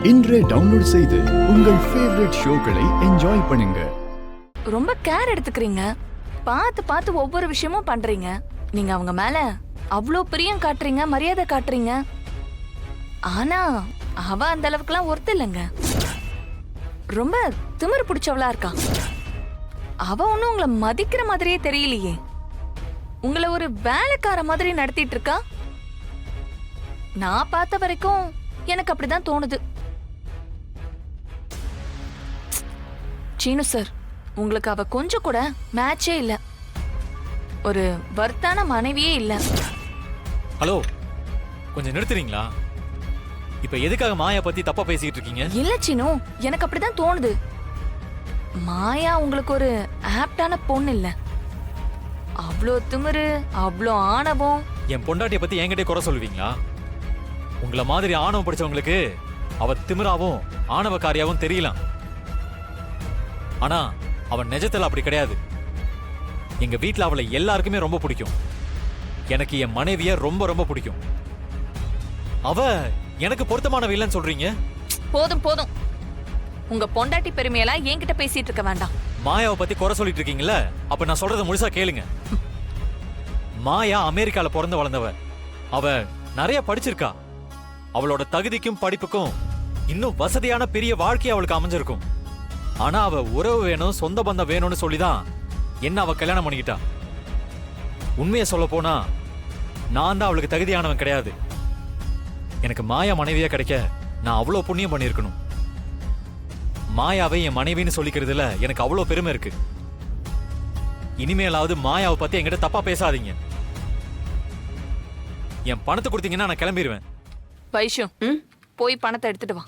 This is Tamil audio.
இன்றே டவுன்லோட் செய்து உங்கள் ஃபேவரட் ஷோக்களை என்ஜாய் பண்ணுங்க. ரொம்ப கேர் எடுத்துக்கிறீங்க. பார்த்து பார்த்து ஒவ்வொரு விஷயமும் பண்றீங்க. நீங்க அவங்க மேல அவ்வளோ பிரியம் காட்டுறீங்க, மரியாதை காட்டுறீங்க. ஆனா அவ அந்த அளவுக்குலாம் ஒர்த்து இல்லைங்க. ரொம்ப திமிரு பிடிச்சவளா இருக்கா. அவ ஒன்னும் உங்களை மதிக்கிற மாதிரியே தெரியலையே. உங்களை ஒரு வேலைக்கார மாதிரி நடத்திட்டு இருக்கா. நான் பார்த்த வரைக்கும் எனக்கு அப்படிதான் தோணுது. சீனு சார், உங்களுக்கு அவ கொஞ்சம் கூட மேட்சே இல்ல. ஒரு வர்த்தான மனைவியே இல்ல. ஹலோ, கொஞ்சம் நிறுத்துறீங்களா? இப்ப எதுக்காக மாயா பத்தி தப்பா பேசிட்டு இருக்கீங்க? இல்ல சீனு, எனக்கு அப்படிதான் தோணுது. மாயா உங்களுக்கு ஒரு ஆப்டான பொண்ணு இல்ல. அவ்வளோ திமிரு, அவ்வளோ ஆணவம். என் பொண்டாட்டிய பத்தி என்கிட்ட குறை சொல்லுவீங்களா? உங்களை மாதிரி ஆணவம் படிச்சவங்களுக்கு அவ திமிராவும் ஆணவக்காரியாவும் தெரியலாம். ஆனா அவன் நிஜத்துல அப்படி கிடையாது. எங்க வீட்டுல அவளை எல்லாருக்குமே ரொம்ப பிடிக்கும். எனக்கு என் மனைவிய ரொம்ப ரொம்ப பிடிக்கும். அவ எனக்கு பொருத்தமானவ இல்லைன்னு சொல்றீங்க? போதும் போதும், உங்க பொண்டாட்டி பெருமையெல்லாம் என்கிட்ட பேசிட்டு இருக்க வேண்டாம். மாயாவை பத்தி குறை சொல்லிட்டு இருக்கீங்கல்ல, அப்ப நான் சொல்றத முழுசா கேளுங்க. மாயா அமெரிக்கால பிறந்து வளர்ந்தவ. அவ நிறைய படிச்சிருக்கா. அவளோட தகுதிக்கும் படிப்புக்கும் இன்னும் வசதியான பெரிய வாழ்க்கை அவளுக்கு அமைஞ்சிருக்கும். ஆனா அவ உறவு வேணும், சொந்த பந்தம் வேணும்னு சொல்லிதான் என்ன அவ கல்யாணம் பண்ணிக்கிட்டா. உண்மையை சொல்ல போனா நான் தான் அவளுக்கு தகுதியானவன் கிடையாது. எனக்கு மாயா மனைவியா கிடைக்க நான் அவ்வளவு புண்ணியம் பண்ணியிருக்கணும். மாயாவை என் மனைவின்னு சொல்லிக்கிறதுல எனக்கு அவ்வளவு பெருமை இருக்கு. இனிமேலாவது மாயாவை பத்தி என்கிட்ட தப்பா பேசாதீங்க. என் பணத்தை கொடுத்தீங்கன்னா நான் கிளம்பிடுவேன். வைஷு, போய் பணத்தை எடுத்துட்டு வா.